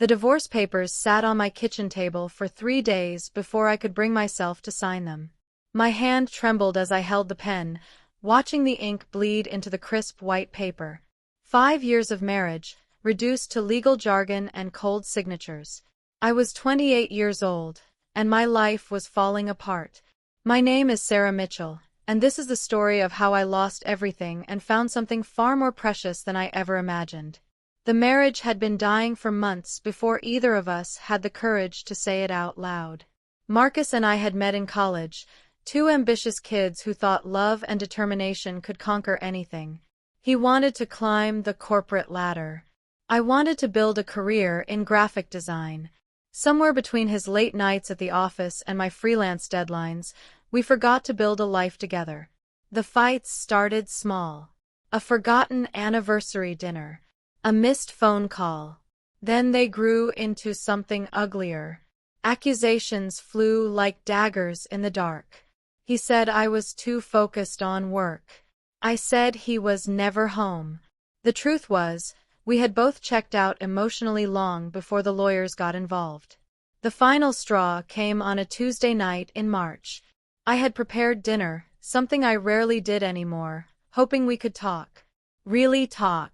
The divorce papers sat on my kitchen table for 3 days before I could bring myself to sign them. My hand trembled as I held the pen, watching the ink bleed into the crisp white paper. 5 years of marriage, reduced to legal jargon and cold signatures. I was 28 years old, and my life was falling apart. My name is Sarah Mitchell, and this is the story of how I lost everything and found something far more precious than I ever imagined. The marriage had been dying for months before either of us had the courage to say it out loud. Marcus and I had met in college, two ambitious kids who thought love and determination could conquer anything. He wanted to climb the corporate ladder. I wanted to build a career in graphic design. Somewhere between his late nights at the office and my freelance deadlines, we forgot to build a life together. The fights started small. A forgotten anniversary dinner. A missed phone call. Then they grew into something uglier. Accusations flew like daggers in the dark. He said I was too focused on work. I said he was never home. The truth was, we had both checked out emotionally long before the lawyers got involved. The final straw came on a Tuesday night in March. I had prepared dinner, something I rarely did anymore, hoping we could talk. Really talk.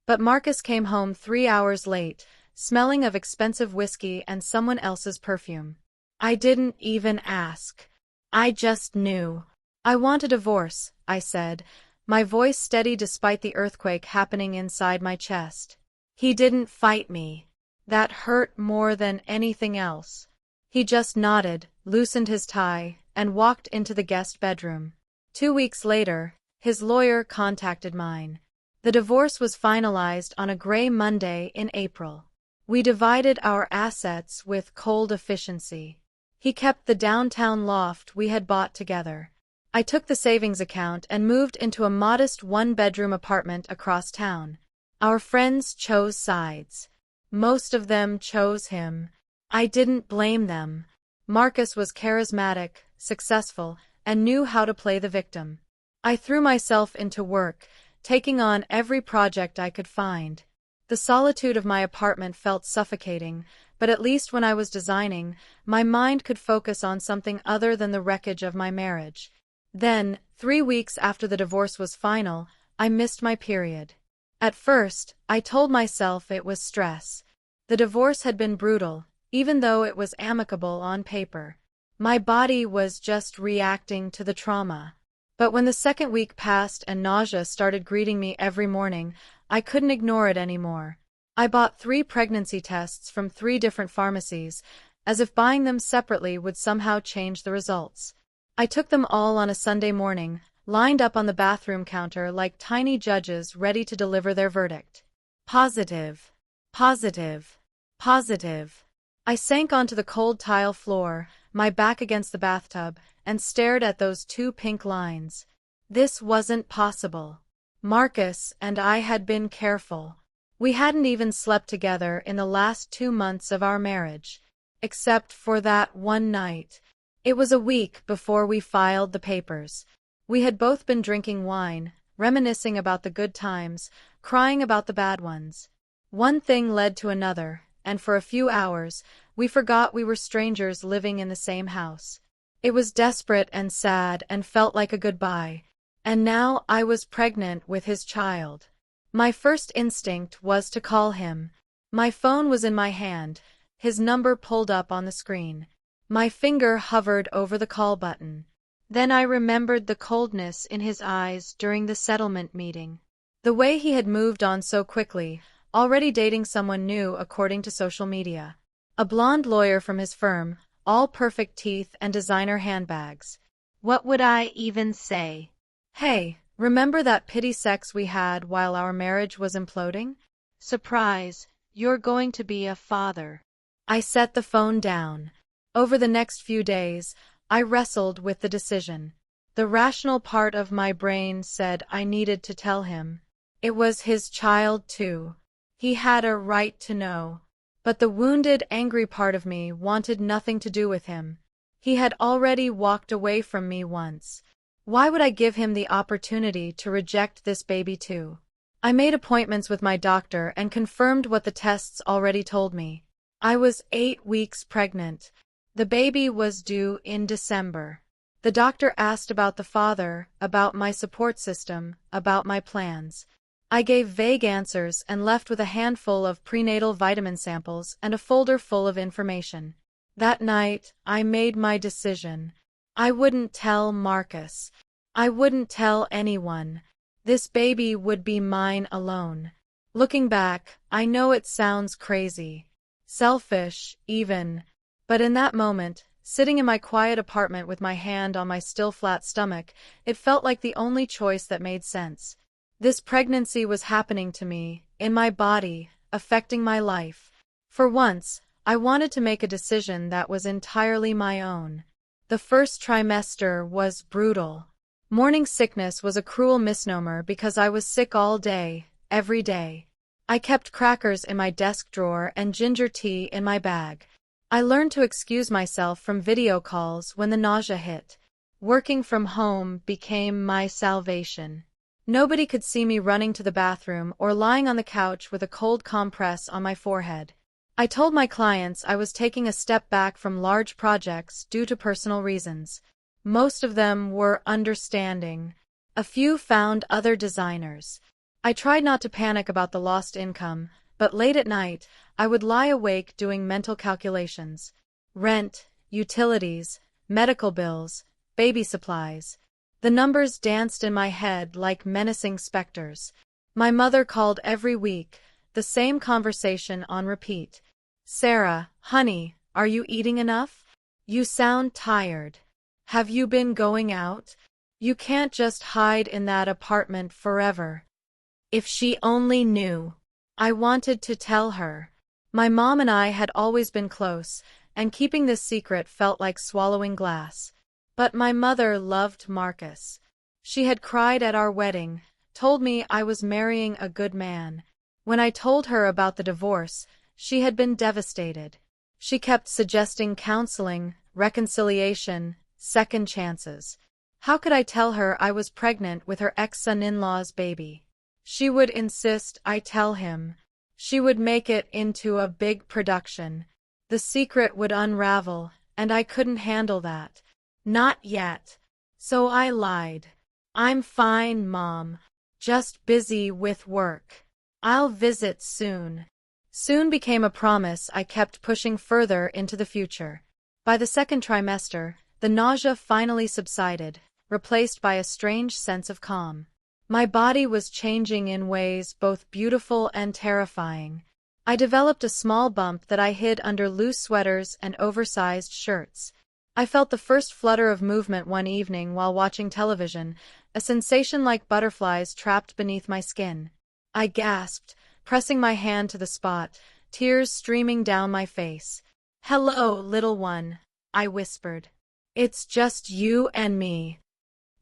But Marcus came home 3 hours late, smelling of expensive whiskey and someone else's perfume. I didn't even ask. I just knew. I want a divorce, I said, my voice steady despite the earthquake happening inside my chest. He didn't fight me. That hurt more than anything else. He just nodded, loosened his tie, and walked into the guest bedroom. 2 weeks later, his lawyer contacted mine. The divorce was finalized on a gray Monday in April. We divided our assets with cold efficiency. He kept the downtown loft we had bought together. I took the savings account and moved into a modest one-bedroom apartment across town. Our friends chose sides. Most of them chose him. I didn't blame them. Marcus was charismatic, successful, and knew how to play the victim. I threw myself into work, taking on every project I could find. The solitude of my apartment felt suffocating, but at least when I was designing, my mind could focus on something other than the wreckage of my marriage. Then, 3 weeks after the divorce was final, I missed my period. At first, I told myself it was stress. The divorce had been brutal, even though it was amicable on paper. My body was just reacting to the trauma. But when the second week passed and nausea started greeting me every morning, I couldn't ignore it anymore. I bought 3 pregnancy tests from 3 different pharmacies, as if buying them separately would somehow change the results. I took them all on a Sunday morning, lined up on the bathroom counter like tiny judges ready to deliver their verdict. Positive. Positive. Positive. I sank onto the cold tile floor, my back against the bathtub, and stared at those 2 pink lines. This wasn't possible. Marcus and I had been careful. We hadn't even slept together in the last 2 months of our marriage. Except for that one night. It was a week before we filed the papers. We had both been drinking wine, reminiscing about the good times, crying about the bad ones. One thing led to another, and for a few hours, we forgot we were strangers living in the same house. It was desperate and sad and felt like a goodbye. And now I was pregnant with his child. My first instinct was to call him. My phone was in my hand, his number pulled up on the screen. My finger hovered over the call button. Then I remembered the coldness in his eyes during the settlement meeting. The way he had moved on so quickly, already dating someone new according to social media. A blonde lawyer from his firm, all perfect teeth and designer handbags. What would I even say? Hey, remember that pity sex we had while our marriage was imploding? Surprise, you're going to be a father. I set the phone down. Over the next few days, I wrestled with the decision. The rational part of my brain said I needed to tell him. It was his child too. He had a right to know. But the wounded, angry part of me wanted nothing to do with him. He had already walked away from me once. Why would I give him the opportunity to reject this baby too? I made appointments with my doctor and confirmed what the tests already told me. I was 8 weeks pregnant. The baby was due in December. The doctor asked about the father, about my support system, about my plans. I gave vague answers and left with a handful of prenatal vitamin samples and a folder full of information. That night, I made my decision. I wouldn't tell Marcus. I wouldn't tell anyone. This baby would be mine alone. Looking back, I know it sounds crazy. Selfish, even. But in that moment, sitting in my quiet apartment with my hand on my still flat stomach, it felt like the only choice that made sense. This pregnancy was happening to me, in my body, affecting my life. For once, I wanted to make a decision that was entirely my own. The first trimester was brutal. Morning sickness was a cruel misnomer because I was sick all day, every day. I kept crackers in my desk drawer and ginger tea in my bag. I learned to excuse myself from video calls when the nausea hit. Working from home became my salvation. Nobody could see me running to the bathroom or lying on the couch with a cold compress on my forehead. I told my clients I was taking a step back from large projects due to personal reasons. Most of them were understanding. A few found other designers. I tried not to panic about the lost income, but late at night, I would lie awake doing mental calculations. Rent, utilities, medical bills, baby supplies. The numbers danced in my head like menacing specters. My mother called every week, the same conversation on repeat. "Sarah, honey, are you eating enough? You sound tired. Have you been going out? You can't just hide in that apartment forever." If she only knew. I wanted to tell her. My mom and I had always been close, and keeping this secret felt like swallowing glass. But my mother loved Marcus. She had cried at our wedding, told me I was marrying a good man. When I told her about the divorce, she had been devastated. She kept suggesting counseling, reconciliation, second chances. How could I tell her I was pregnant with her ex-son-in-law's baby? She would insist I tell him. She would make it into a big production. The secret would unravel, and I couldn't handle that. Not yet. So I lied. "I'm fine, Mom. Just busy with work. I'll visit soon." Soon became a promise I kept pushing further into the future. By the second trimester, the nausea finally subsided, replaced by a strange sense of calm. My body was changing in ways both beautiful and terrifying. I developed a small bump that I hid under loose sweaters and oversized shirts. I felt the first flutter of movement one evening while watching television, a sensation like butterflies trapped beneath my skin. I gasped, pressing my hand to the spot, tears streaming down my face. "Hello, little one," I whispered. "It's just you and me."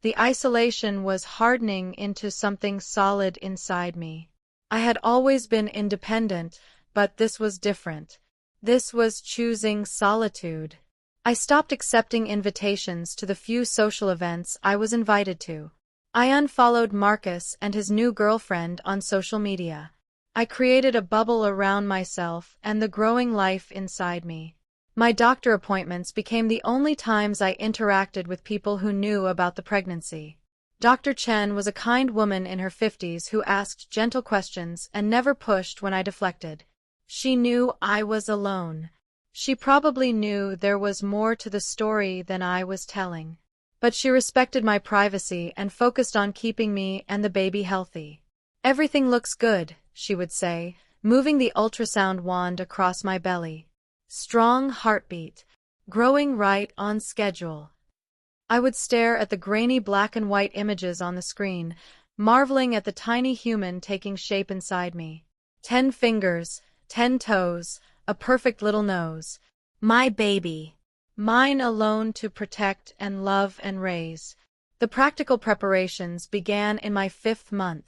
The isolation was hardening into something solid inside me. I had always been independent, but this was different. This was choosing solitude. I stopped accepting invitations to the few social events I was invited to. I unfollowed Marcus and his new girlfriend on social media. I created a bubble around myself and the growing life inside me. My doctor appointments became the only times I interacted with people who knew about the pregnancy. Dr. Chen was a kind woman in her 50s who asked gentle questions and never pushed when I deflected. She knew I was alone. She probably knew there was more to the story than I was telling. But she respected my privacy and focused on keeping me and the baby healthy. "Everything looks good," she would say, moving the ultrasound wand across my belly. "Strong heartbeat. Growing right on schedule." I would stare at the grainy black and white images on the screen, marveling at the tiny human taking shape inside me. 10 fingers, 10 toes, a perfect little nose. My baby. Mine alone to protect and love and raise. The practical preparations began in my 5th month.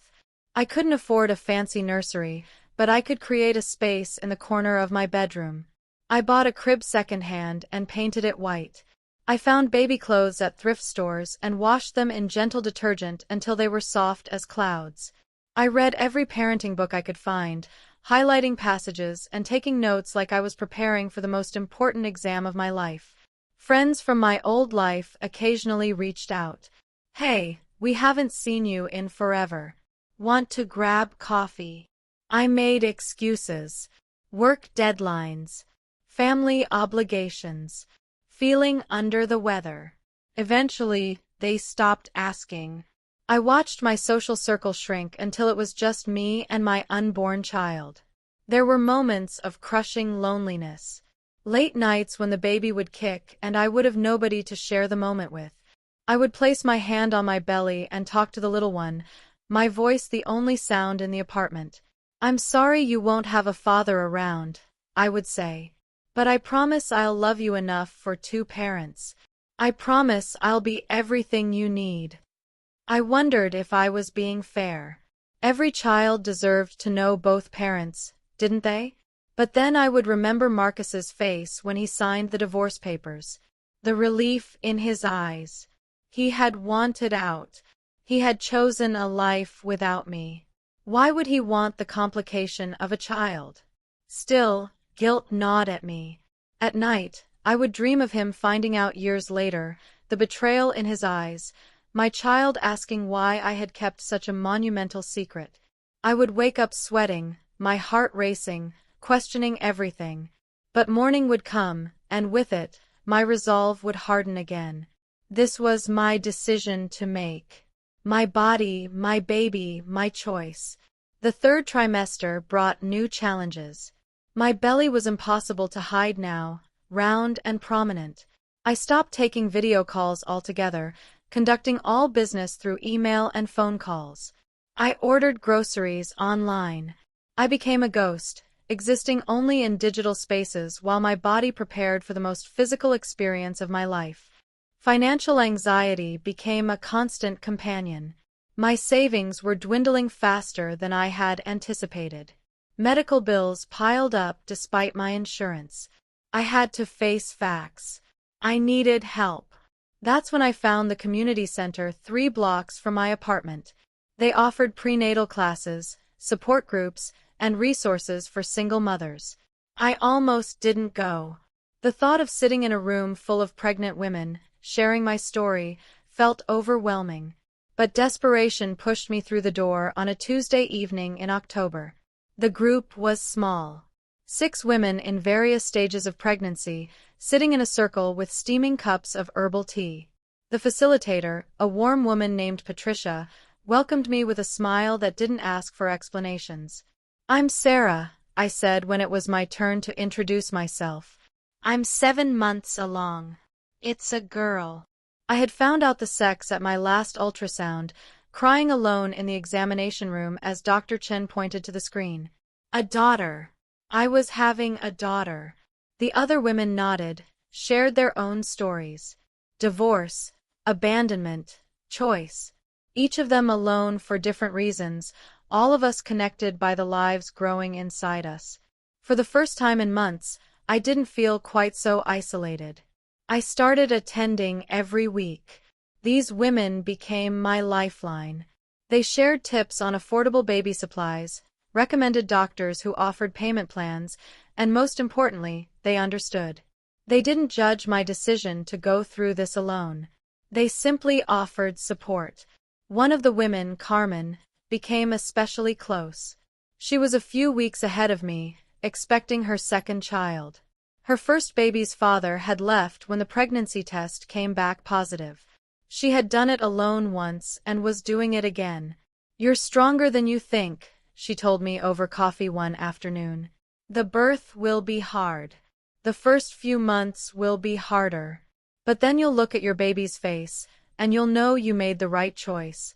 I couldn't afford a fancy nursery, but I could create a space in the corner of my bedroom. I bought a crib secondhand and painted it white. I found baby clothes at thrift stores and washed them in gentle detergent until they were soft as clouds. I read every parenting book I could find, highlighting passages and taking notes like I was preparing for the most important exam of my life. Friends from my old life occasionally reached out. Hey, we haven't seen you in forever. Want to grab coffee? I made excuses. Work deadlines. Family obligations. Feeling under the weather. Eventually, they stopped asking. I watched my social circle shrink until it was just me and my unborn child. There were moments of crushing loneliness. Late nights when the baby would kick and I would have nobody to share the moment with. I would place my hand on my belly and talk to the little one, my voice the only sound in the apartment. I'm sorry you won't have a father around, I would say. But I promise I'll love you enough for two parents. I promise I'll be everything you need. I wondered if I was being fair. Every child deserved to know both parents, didn't they? But then I would remember Marcus's face when he signed the divorce papers. The relief in his eyes. He had wanted out. He had chosen a life without me. Why would he want the complication of a child? Still, guilt gnawed at me. At night, I would dream of him finding out years later, the betrayal in his eyes, my child asking why I had kept such a monumental secret. I would wake up sweating, my heart racing, questioning everything. But morning would come, and with it, my resolve would harden again. This was my decision to make. My body, my baby, my choice. The third trimester brought new challenges. My belly was impossible to hide now, round and prominent. I stopped taking video calls altogether, conducting all business through email and phone calls. I ordered groceries online. I became a ghost, existing only in digital spaces while my body prepared for the most physical experience of my life. Financial anxiety became a constant companion. My savings were dwindling faster than I had anticipated. Medical bills piled up despite my insurance. I had to face facts. I needed help. That's when I found the community center 3 blocks from my apartment. They offered prenatal classes, support groups, and resources for single mothers. I almost didn't go. The thought of sitting in a room full of pregnant women, sharing my story, felt overwhelming. But desperation pushed me through the door on a Tuesday evening in October. The group was small. 6 women in various stages of pregnancy, sitting in a circle with steaming cups of herbal tea. The facilitator, a warm woman named Patricia, welcomed me with a smile that didn't ask for explanations. "I'm Sarah," I said when it was my turn to introduce myself. "I'm 7 months along. It's a girl." I had found out the sex at my last ultrasound, crying alone in the examination room as Dr. Chen pointed to the screen. A daughter. I was having a daughter. The other women nodded, shared their own stories. Divorce, abandonment, choice. Each of them alone for different reasons, all of us connected by the lives growing inside us. For the first time in months, I didn't feel quite so isolated. I started attending every week. These women became my lifeline. They shared tips on affordable baby supplies, recommended doctors who offered payment plans, and most importantly, they understood. They didn't judge my decision to go through this alone. They simply offered support. One of the women, Carmen, became especially close. She was a few weeks ahead of me, expecting her second child. Her first baby's father had left when the pregnancy test came back positive. She had done it alone once and was doing it again. "You're stronger than you think," she told me over coffee one afternoon. "The birth will be hard. The first few months will be harder. But then you'll look at your baby's face, and you'll know you made the right choice."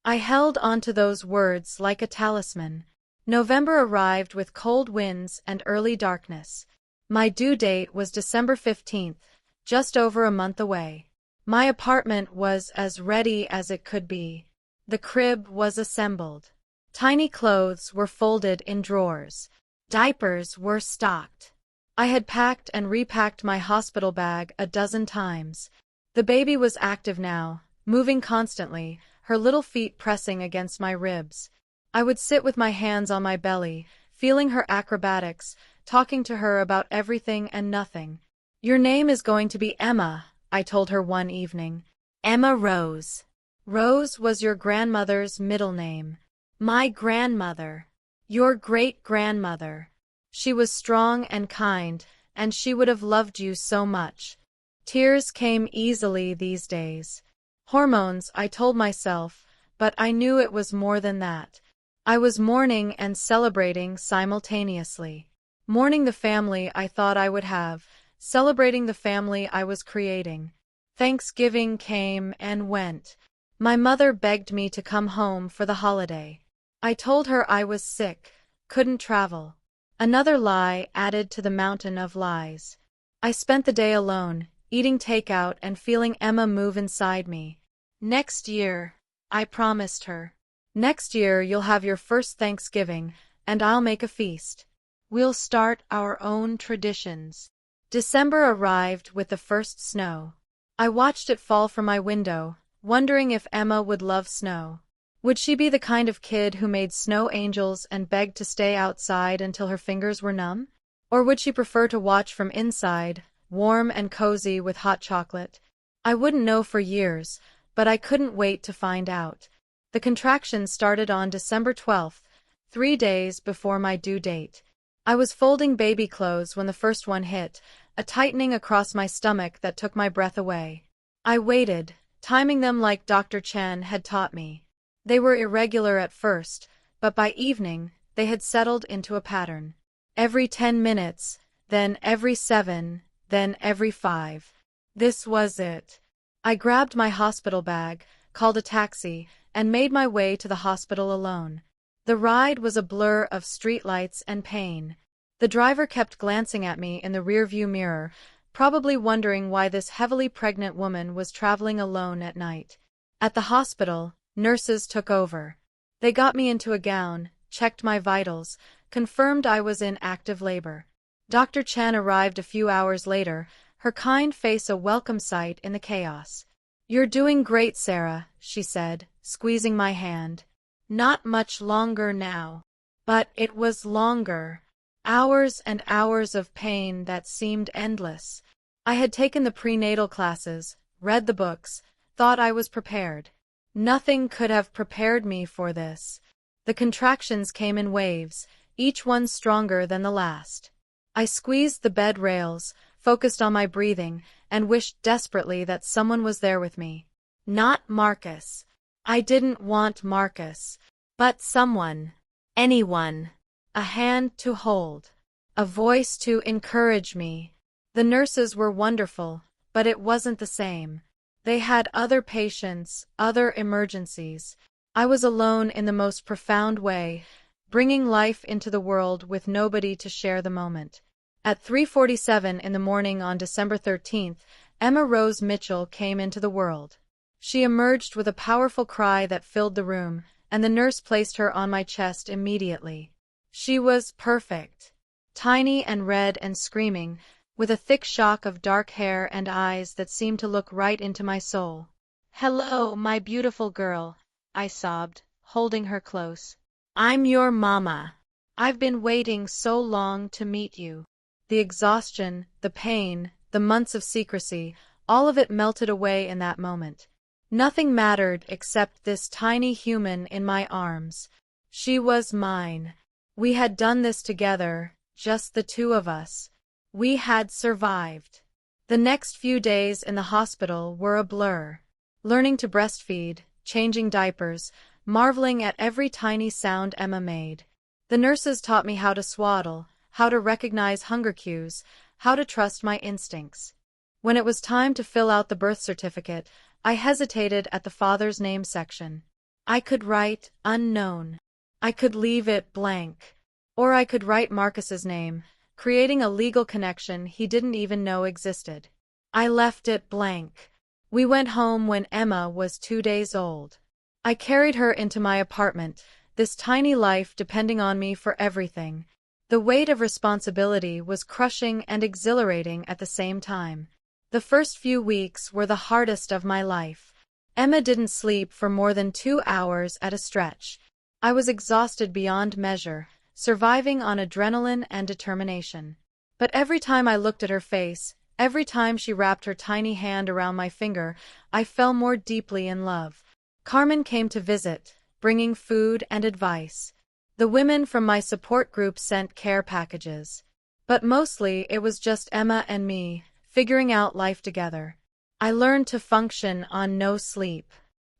I held onto those words like a talisman. November arrived with cold winds and early darkness. My due date was December 15th, just over a month away. My apartment was as ready as it could be. The crib was assembled. Tiny clothes were folded in drawers. Diapers were stocked. I had packed and repacked my hospital bag a dozen times. The baby was active now, moving constantly, her little feet pressing against my ribs. I would sit with my hands on my belly, feeling her acrobatics, talking to her about everything and nothing. "Your name is going to be Emma," I told her one evening. "Emma Rose." "Rose was your grandmother's middle name." "My grandmother." "Your great-grandmother. She was strong and kind, and she would have loved you so much." Tears came easily these days. Hormones, I told myself, but I knew it was more than that. I was mourning and celebrating simultaneously. Mourning the family I thought I would have, celebrating the family I was creating. Thanksgiving came and went. My mother begged me to come home for the holiday. I told her I was sick, couldn't travel. Another lie added to the mountain of lies. I spent the day alone, eating takeout and feeling Emma move inside me. "Next year," I promised her. "Next year you'll have your first Thanksgiving, and I'll make a feast. We'll start our own traditions." December arrived with the first snow. I watched it fall from my window, wondering if Emma would love snow. Would she be the kind of kid who made snow angels and begged to stay outside until her fingers were numb? Or would she prefer to watch from inside, warm and cozy with hot chocolate? I wouldn't know for years, but I couldn't wait to find out. The contractions started on December 12th, 3 days before my due date. I was folding baby clothes when the first one hit, a tightening across my stomach that took my breath away. I waited, timing them like Dr. Chen had taught me. They were irregular at first, but by evening, they had settled into a pattern. Every 10 minutes, then every 7, then every 5. This was it. I grabbed my hospital bag, called a taxi, and made my way to the hospital alone. The ride was a blur of streetlights and pain. The driver kept glancing at me in the rearview mirror, probably wondering why this heavily pregnant woman was traveling alone at night. At the hospital, nurses took over. They got me into a gown, checked my vitals, confirmed I was in active labor. Dr. Chen arrived a few hours later, her kind face a welcome sight in the chaos. "You're doing great, Sarah," she said, squeezing my hand. "Not much longer now." But it was longer. Hours and hours of pain that seemed endless. I had taken the prenatal classes, read the books, thought I was prepared. Nothing could have prepared me for this. The contractions came in waves, each one stronger than the last. I squeezed the bed rails, focused on my breathing, and wished desperately that someone was there with me. Not Marcus. I didn't want Marcus. But someone. Anyone. A hand to hold. A voice to encourage me. The nurses were wonderful, but it wasn't the same. They had other patients, other emergencies. I was alone in the most profound way, bringing life into the world with nobody to share the moment. At 3:47 in the morning on December 13th, Emma Rose Mitchell came into the world. She emerged with a powerful cry that filled the room, and the nurse placed her on my chest immediately. She was perfect. Tiny and red and screaming, with a thick shock of dark hair and eyes that seemed to look right into my soul. "Hello, my beautiful girl," I sobbed, holding her close. "I'm your mama. I've been waiting so long to meet you." The exhaustion, the pain, the months of secrecy, all of it melted away in that moment. Nothing mattered except this tiny human in my arms. She was mine. We had done this together, just the two of us. We had survived. The next few days in the hospital were a blur. Learning to breastfeed, changing diapers, marveling at every tiny sound Emma made. The nurses taught me how to swaddle, how to recognize hunger cues, how to trust my instincts. When it was time to fill out the birth certificate, I hesitated at the father's name section. I could write unknown. I could leave it blank. Or I could write Marcus's name, creating a legal connection he didn't even know existed. I left it blank. We went home when Emma was 2 days old. I carried her into my apartment, this tiny life depending on me for everything. The weight of responsibility was crushing and exhilarating at the same time. The first few weeks were the hardest of my life. Emma didn't sleep for more than 2 hours at a stretch. I was exhausted beyond measure, surviving on adrenaline and determination. But every time I looked at her face, every time she wrapped her tiny hand around my finger, I fell more deeply in love. Carmen came to visit, bringing food and advice. The women from my support group sent care packages. But mostly it was just Emma and me, figuring out life together. I learned to function on no sleep.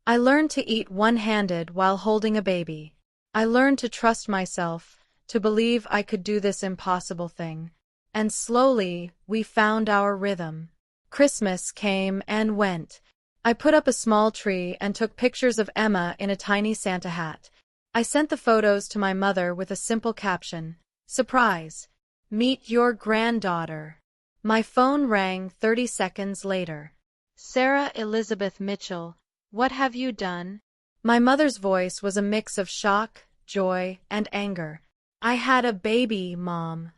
I learned to eat one-handed while holding a baby. I learned to trust myself, to believe I could do this impossible thing. And slowly, we found our rhythm. Christmas came and went. I put up a small tree and took pictures of Emma in a tiny Santa hat. I sent the photos to my mother with a simple caption, "Surprise! Meet your granddaughter." My phone rang 30 seconds later. "Sarah Elizabeth Mitchell, what have you done?" My mother's voice was a mix of shock, joy, and anger. "I had a baby, Mom."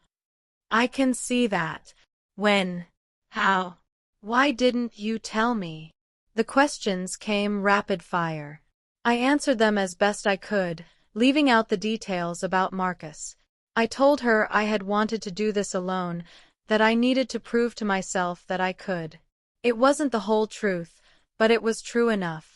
"I can see that. When? How? Why didn't you tell me?" The questions came rapid fire. I answered them as best I could, leaving out the details about Marcus. I told her I had wanted to do this alone, that I needed to prove to myself that I could. It wasn't the whole truth, but it was true enough.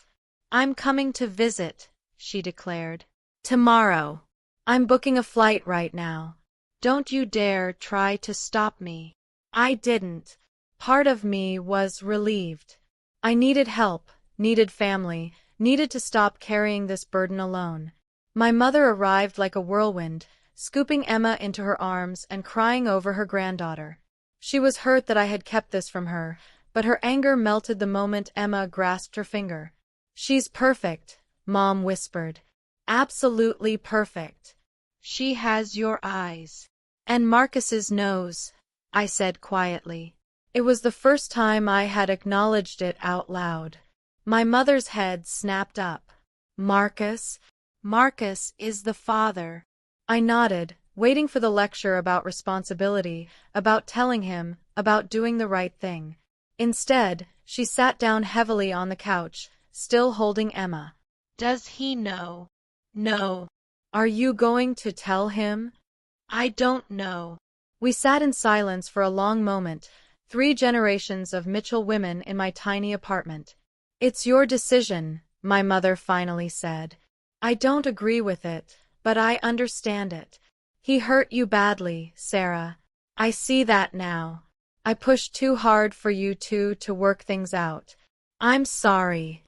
"I'm coming to visit," she declared. "Tomorrow. I'm booking a flight right now. Don't you dare try to stop me." I didn't. Part of me was relieved. I needed help, needed family, needed to stop carrying this burden alone. My mother arrived like a whirlwind, scooping Emma into her arms and crying over her granddaughter. She was hurt that I had kept this from her, but her anger melted the moment Emma grasped her finger. "She's perfect," Mom whispered. "Absolutely perfect. She has your eyes. And Marcus's nose," I said quietly. It was the first time I had acknowledged it out loud. My mother's head snapped up. "Marcus? Marcus is the father." I nodded, waiting for the lecture about responsibility, about telling him, about doing the right thing. Instead, she sat down heavily on the couch, still holding Emma. "Does he know?" "No." "Are you going to tell him?" "I don't know." We sat in silence for a long moment, 3 generations of Mitchell women in my tiny apartment. "It's your decision," my mother finally said. "I don't agree with it, but I understand it. He hurt you badly, Sarah. I see that now. I pushed too hard for you two to work things out. I'm sorry."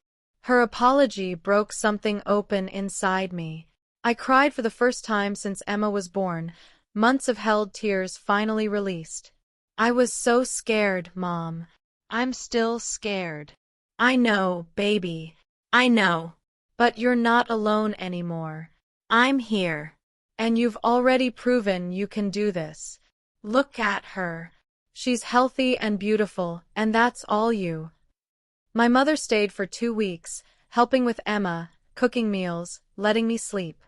Her apology broke something open inside me. I cried for the first time since Emma was born, months of held tears finally released. "I was so scared, Mom. I'm still scared." "I know, baby. I know. But you're not alone anymore. I'm here. And you've already proven you can do this. Look at her. She's healthy and beautiful, and that's all you." My mother stayed for 2 weeks, helping with Emma, cooking meals, letting me sleep.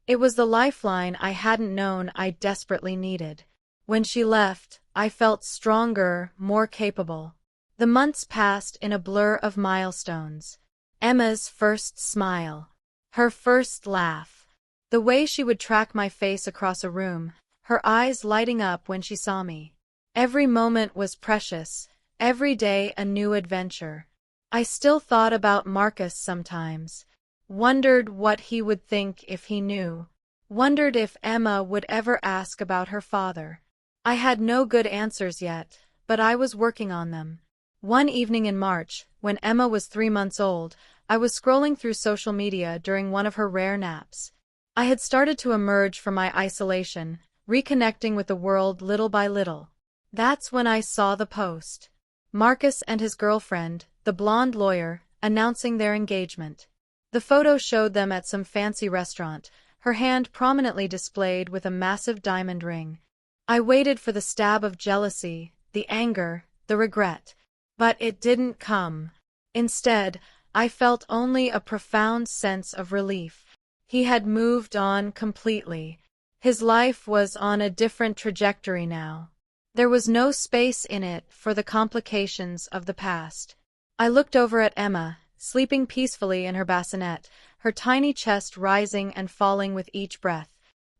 It was the lifeline I hadn't known I desperately needed. When she left, I felt stronger, more capable. The months passed in a blur of milestones. Emma's first smile. Her first laugh. The way she would track my face across a room, her eyes lighting up when she saw me. Every moment was precious, every day a new adventure. I still thought about Marcus sometimes. Wondered what he would think if he knew. Wondered if Emma would ever ask about her father. I had no good answers yet, but I was working on them. One evening in March, when Emma was 3 months old, I was scrolling through social media during one of her rare naps. I had started to emerge from my isolation, reconnecting with the world little by little. That's when I saw the post. Marcus and his girlfriend, the blonde lawyer, announcing their engagement. The photo showed them at some fancy restaurant, her hand prominently displayed with a massive diamond ring. I waited for the stab of jealousy, the anger, the regret. But it didn't come. Instead, I felt only a profound sense of relief. He had moved on completely. His life was on a different trajectory now. There was no space in it for the complications of the past. I looked over at Emma, sleeping peacefully in her bassinet, her tiny chest rising and falling with each breath.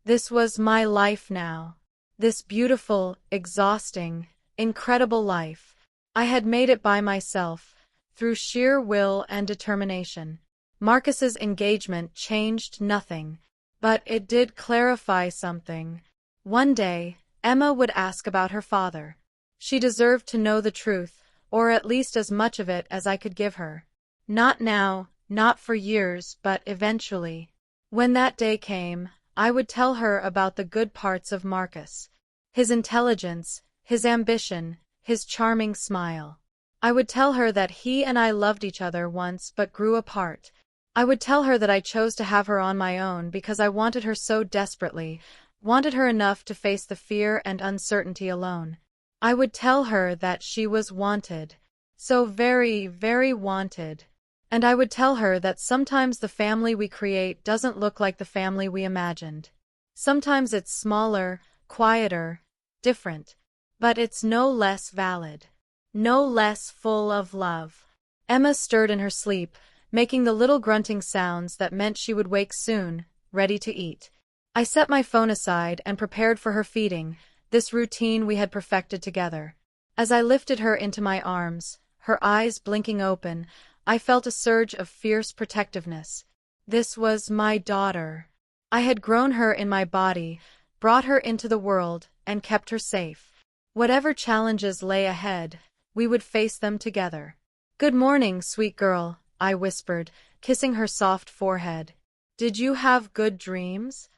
This was my life now. This beautiful, exhausting, incredible life. I had made it by myself, through sheer will and determination. Marcus's engagement changed nothing, but it did clarify something. One day, Emma would ask about her father. She deserved to know the truth, or at least as much of it as I could give her. Not now, not for years, but eventually. When that day came, I would tell her about the good parts of Marcus. His intelligence, his ambition, his charming smile. I would tell her that he and I loved each other once but grew apart. I would tell her that I chose to have her on my own because I wanted her so desperately, wanted her enough to face the fear and uncertainty alone. I would tell her that she was wanted. So very, very wanted. And I would tell her that sometimes the family we create doesn't look like the family we imagined. Sometimes it's smaller, quieter, different. But it's no less valid. No less full of love. Emma stirred in her sleep, making the little grunting sounds that meant she would wake soon, ready to eat. I set my phone aside and prepared for her feeding, this routine we had perfected together. As I lifted her into my arms, her eyes blinking open, I felt a surge of fierce protectiveness. This was my daughter. I had grown her in my body, brought her into the world, and kept her safe. Whatever challenges lay ahead, we would face them together. "Good morning, sweet girl," I whispered, kissing her soft forehead. "Did you have good dreams?"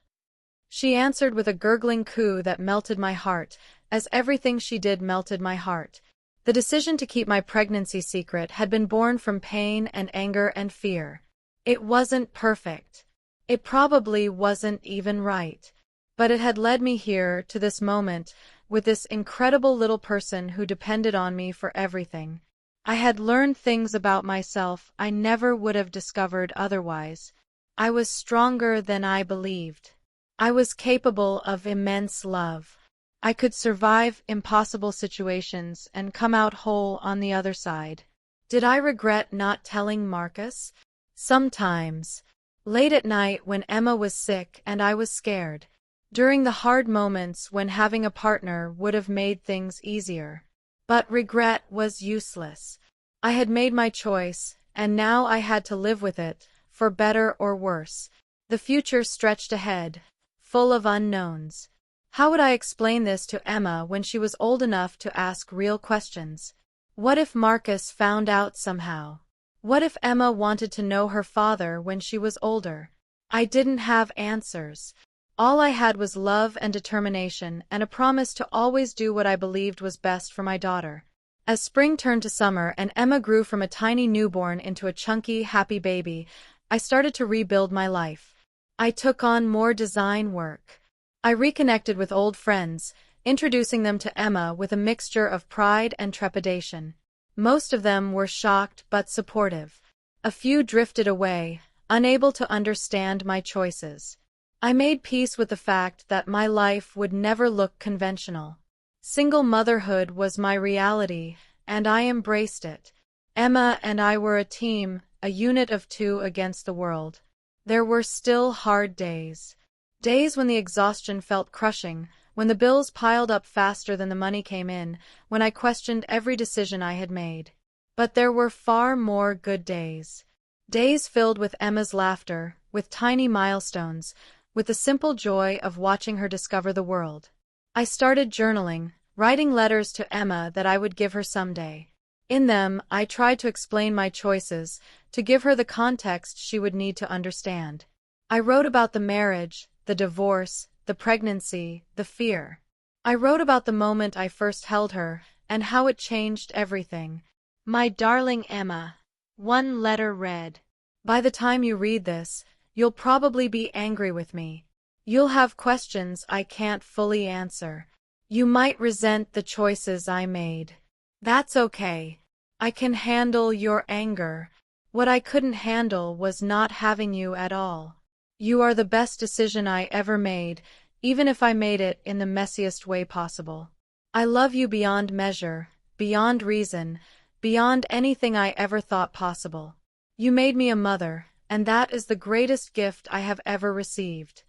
She answered with a gurgling coo that melted my heart, as everything she did melted my heart. The decision to keep my pregnancy secret had been born from pain and anger and fear. It wasn't perfect. It probably wasn't even right. But it had led me here, to this moment, with this incredible little person who depended on me for everything. I had learned things about myself I never would have discovered otherwise. I was stronger than I believed. I was capable of immense love. I could survive impossible situations and come out whole on the other side. Did I regret not telling Marcus? Sometimes. Late at night when Emma was sick and I was scared. During the hard moments when having a partner would have made things easier. But regret was useless. I had made my choice, and now I had to live with it, for better or worse. The future stretched ahead, full of unknowns. How would I explain this to Emma when she was old enough to ask real questions? What if Marcus found out somehow? What if Emma wanted to know her father when she was older? I didn't have answers. All I had was love and determination and a promise to always do what I believed was best for my daughter. As spring turned to summer and Emma grew from a tiny newborn into a chunky, happy baby, I started to rebuild my life. I took on more design work. I reconnected with old friends, introducing them to Emma with a mixture of pride and trepidation. Most of them were shocked but supportive. A few drifted away, unable to understand my choices. I made peace with the fact that my life would never look conventional. Single motherhood was my reality, and I embraced it. Emma and I were a team, a unit of two against the world. There were still hard days. Days when the exhaustion felt crushing, when the bills piled up faster than the money came in, when I questioned every decision I had made. But there were far more good days. Days filled with Emma's laughter, with tiny milestones, with the simple joy of watching her discover the world. I started journaling, writing letters to Emma that I would give her someday. In them, I tried to explain my choices, to give her the context she would need to understand. I wrote about the marriage, the divorce, the pregnancy, the fear. I wrote about the moment I first held her, and how it changed everything. My darling Emma. One letter read. By the time you read this, you'll probably be angry with me. You'll have questions I can't fully answer. You might resent the choices I made. That's okay. I can handle your anger. What I couldn't handle was not having you at all. You are the best decision I ever made, even if I made it in the messiest way possible. I love you beyond measure, beyond reason, beyond anything I ever thought possible. You made me a mother, and that is the greatest gift I have ever received.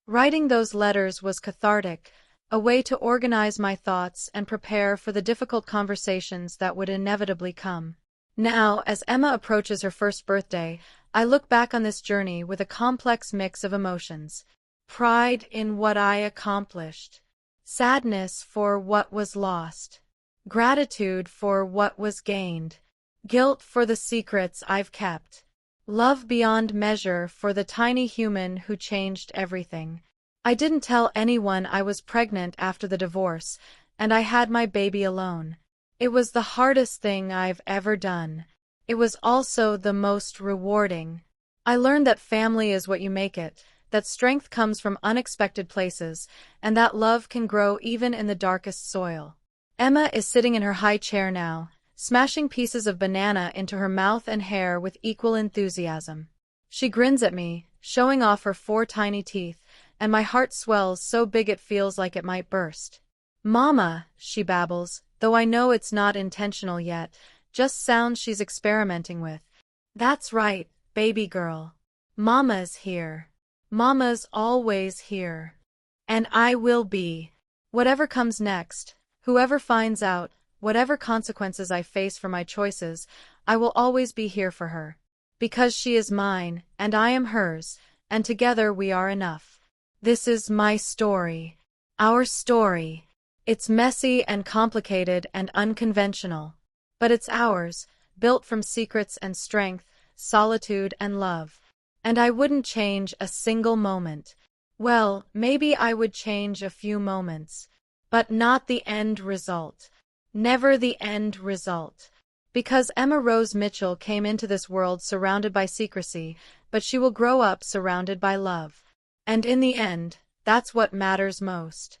Writing those letters was cathartic, a way to organize my thoughts and prepare for the difficult conversations that would inevitably come. Now, as Emma approaches her first birthday, I look back on this journey with a complex mix of emotions. Pride in what I accomplished, sadness for what was lost, gratitude for what was gained, guilt for the secrets I've kept, love beyond measure for the tiny human who changed everything. I didn't tell anyone I was pregnant after the divorce, and I had my baby alone. It was the hardest thing I've ever done. It was also the most rewarding. I learned that family is what you make it, that strength comes from unexpected places, and that love can grow even in the darkest soil. Emma is sitting in her high chair now, smashing pieces of banana into her mouth and hair with equal enthusiasm. She grins at me, showing off her 4 tiny teeth, and my heart swells so big it feels like it might burst. "Mama," she babbles, though I know it's not intentional yet, just sounds she's experimenting with. "That's right, baby girl. Mama's here. Mama's always here. And I will be. Whatever comes next, whoever finds out, whatever consequences I face for my choices, I will always be here for her. Because she is mine, and I am hers, and together we are enough. This is my story. Our story. It's messy and complicated and unconventional. But it's ours, built from secrets and strength, solitude and love. And I wouldn't change a single moment. Well, maybe I would change a few moments. But not the end result. Never the end result. Because Emma Rose Mitchell came into this world surrounded by secrecy, but she will grow up surrounded by love. And in the end, that's what matters most.